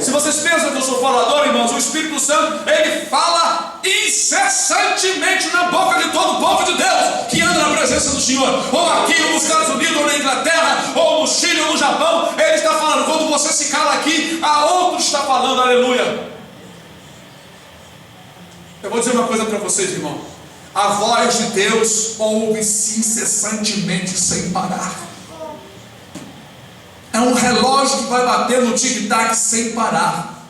Se vocês pensam que eu sou falador, irmãos, o Espírito Santo, ele fala incessantemente na boca de todo o povo de Deus que anda na presença do Senhor, ou aqui, ou nos Estados Unidos, ou na Inglaterra, ou no Chile, ou no Japão. Ele está falando. Quando você se cala aqui, a outro está falando. aleluia. Eu vou dizer uma coisa para vocês, irmão. A voz de Deus ouve-se incessantemente, sem parar. É um relógio que vai bater no tic-tac sem parar.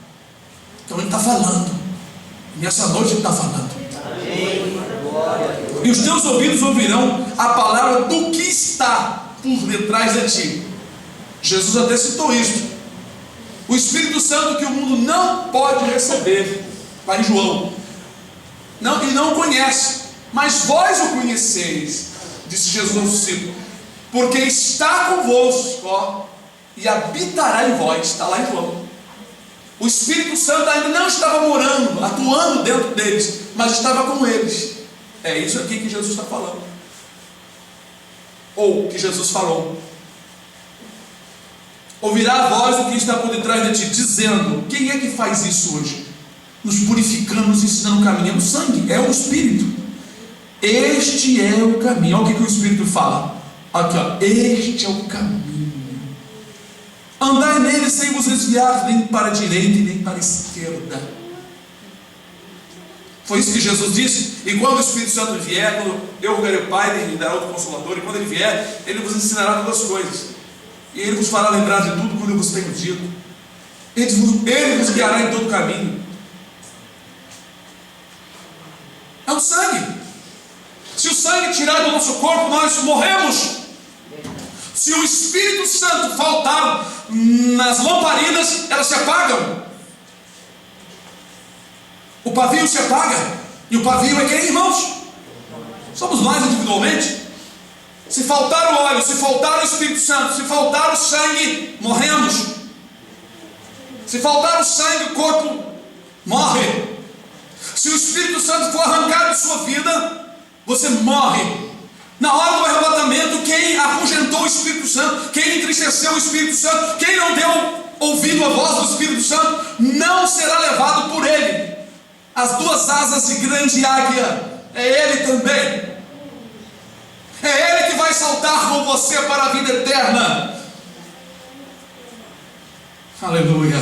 Então ele está falando. E essa noite ele está falando. E os teus ouvidos ouvirão a palavra do que está por detrás de ti. Jesus até citou isso. O Espírito Santo que o mundo não pode receber. Vai em João. Não, e não conhece. Mas vós o conheceis, disse Jesus aos discípulos, porque está convosco, ó, e habitará em vós. Está lá em João. O Espírito Santo ainda não estava morando, atuando dentro deles, mas estava com eles. É isso aqui que Jesus está falando, ou que Jesus falou. Ouvirá a voz do que está por detrás de ti, dizendo: quem é que faz isso hoje? Nos purificando, nos ensinando o caminho. É o sangue, é o Espírito. Este é o caminho. Olha o que o Espírito fala. Aqui, ó. Este é o caminho. Andai nele sem vos desviar nem para a direita e nem para a esquerda. Foi isso que Jesus disse. E quando o Espírito Santo vier, quando eu rogarei o Pai, ele dará outro Consolador. E quando ele vier, ele vos ensinará todas as coisas. E ele vos fará lembrar de tudo quando eu vos tenho dito. Ele vos guiará em todo o caminho. É o sangue. Se o sangue tirar do nosso corpo, nós morremos. Se o Espírito Santo faltar nas lamparinas, elas se apagam. O pavio se apaga. E o pavio é quem, irmãos? Somos nós individualmente. Se faltar o óleo, se faltar o Espírito Santo, se faltar o sangue, morremos. Se faltar o sangue, o corpo morre. Se o Espírito Santo for arrancado de sua vida, você morre. Na hora do arrebatamento, quem afugentou o Espírito Santo, quem entristeceu o Espírito Santo, quem não deu ouvido à voz do Espírito Santo, não será levado por ele. As duas asas de grande águia, é ele também. É ele que vai saltar com você para a vida eterna. Aleluia.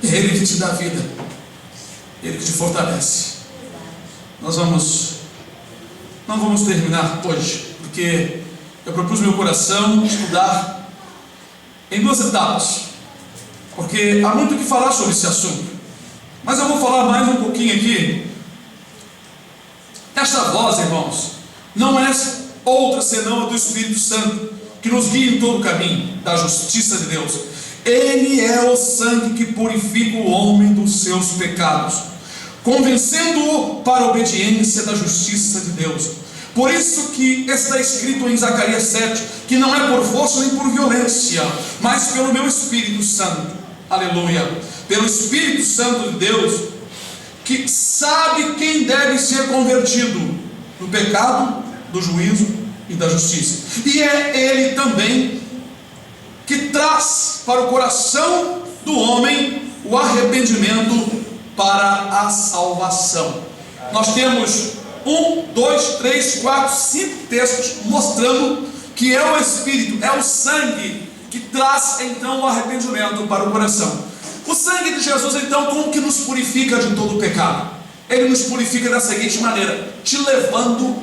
É ele que te dá vida, ele que te fortalece. Nós não vamos terminar hoje, porque eu propus meu coração estudar em duas etapas, porque há muito o que falar sobre esse assunto, mas eu vou falar mais um pouquinho aqui. Esta voz, irmãos, não é outra senão a do Espírito Santo, que nos guia em todo o caminho da justiça de Deus. Ele é o sangue que purifica o homem dos seus pecados, convencendo-o para a obediência da justiça de Deus. Por isso que está escrito em Zacarias 7, que não é por força nem por violência, mas pelo meu Espírito Santo. Aleluia. Pelo Espírito Santo de Deus, que sabe quem deve ser convertido do pecado, do juízo e da justiça. E é ele também que traz para o coração do homem o arrependimento para a salvação. Nós temos 1, 2, 3, 4, 5 textos mostrando que é o Espírito, é o sangue que traz então o arrependimento para o coração. O sangue de Jesus então, como que nos purifica de todo o pecado? Ele nos purifica da seguinte maneira: te levando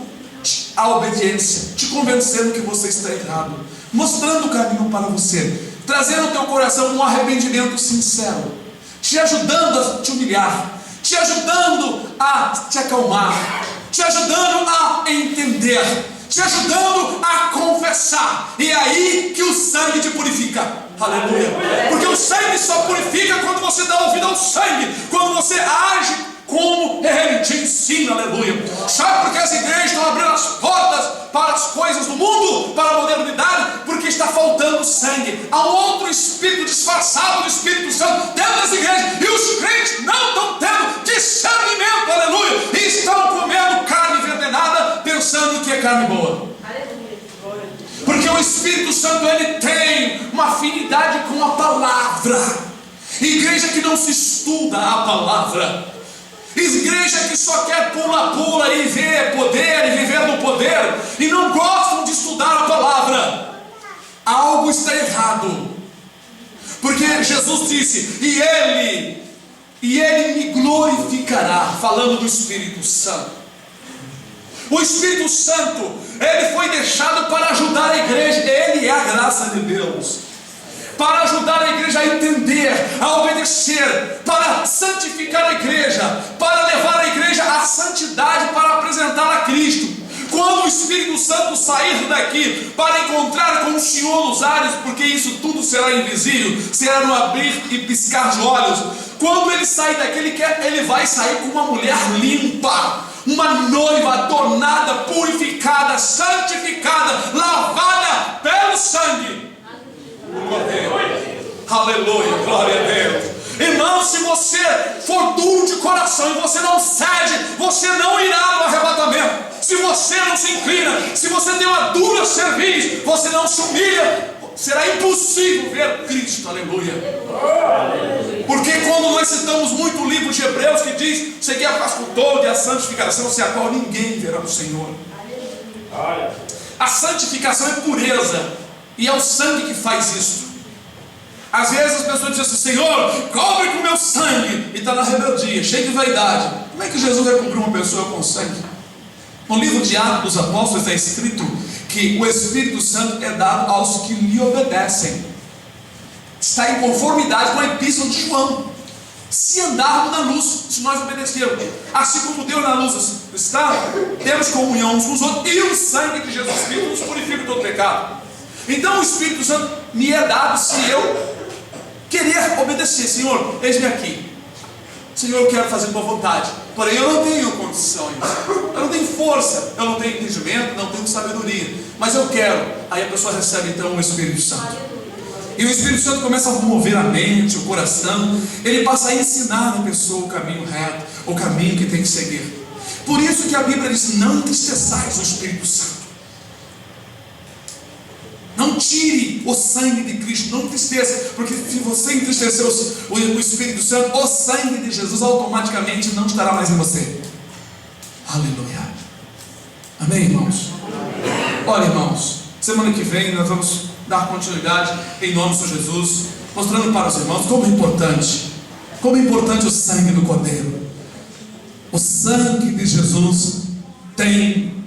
à obediência, te convencendo que você está errado, mostrando o caminho para você, trazendo ao teu coração um arrependimento sincero, te ajudando a te humilhar, te ajudando a te acalmar, te ajudando a entender, te ajudando a confessar. E é aí que o sangue te purifica. Aleluia. Porque o sangue só purifica quando você dá ouvido ao sangue, quando você age como ele te ensina. Aleluia. Sabe por que as igrejas estão abrindo as portas para as coisas do mundo, para a modernidade? Porque está faltando sangue. Há um outro espírito disfarçado do Espírito Santo dentro das igrejas, e os crentes não estão tendo discernimento. Aleluia. E estão comendo carne envenenada, pensando que é carne boa. Porque o Espírito Santo, ele tem uma afinidade com a palavra. Igreja que não se estuda a palavra, igreja que só quer pula-pula e ver poder e viver no poder, e não gostam de estudar a palavra. Algo está errado, porque Jesus disse: e ele me glorificará, falando do Espírito Santo. O Espírito Santo, ele foi deixado para ajudar a igreja. Ele é a graça de Deus, para ajudar a igreja a entender, a obedecer, para santificar a igreja, para levar a igreja à santidade, para apresentar a Cristo. Quando o Espírito Santo sair daqui para encontrar com o Senhor nos ares, porque isso tudo será invisível, será no abrir e piscar de olhos. Quando ele sair daqui, ele vai sair com uma mulher limpa, uma noiva adornada, purificada, santificada, lavada pelo sangue. Aleluia, glória a Deus. Irmão, se você for duro de coração e você não cede, você não irá no arrebatamento. Se você não se inclina, se você tem uma dura cerviz, você não se humilha, será impossível ver Cristo. Aleluia. Porque quando nós citamos muito o livro de Hebreus, que diz: segui a paz com todo e a santificação, sem a qual ninguém verá o Senhor. A santificação é pureza, e é o sangue que faz isso. Às vezes as pessoas dizem assim: Senhor, cobre com o meu sangue, e está na rebeldia, cheio de vaidade. Como é que Jesus vai cobrir uma pessoa com sangue? No livro de Atos dos Apóstolos está escrito que o Espírito Santo é dado aos que lhe obedecem. Está em conformidade com a epístola de João. Se andarmos na luz, se nós obedecermos, assim como Deus na luz está, temos comunhão uns com os outros, e o sangue de Jesus Cristo nos purifica de todo pecado. Então o Espírito Santo me é dado se eu querer obedecer. Senhor, eis-me aqui. Senhor, eu quero fazer tua vontade, porém eu não tenho condições, eu não tenho força, eu não tenho entendimento, não tenho sabedoria, mas eu quero. Aí a pessoa recebe então o Espírito Santo, e o Espírito Santo começa a mover a mente, o coração. Ele passa a ensinar a pessoa o caminho reto, o caminho que tem que seguir. Por isso que a Bíblia diz: não entristeçais o Espírito Santo. Não tire o sangue de Cristo, não entristeça, porque se você entristecer o Espírito Santo, o sangue de Jesus automaticamente não estará mais em você. Aleluia. Amém, irmãos? Olha, irmãos, semana que vem nós vamos dar continuidade em nome de Jesus, mostrando para os irmãos como é importante o sangue do Cordeiro. O sangue de Jesus tem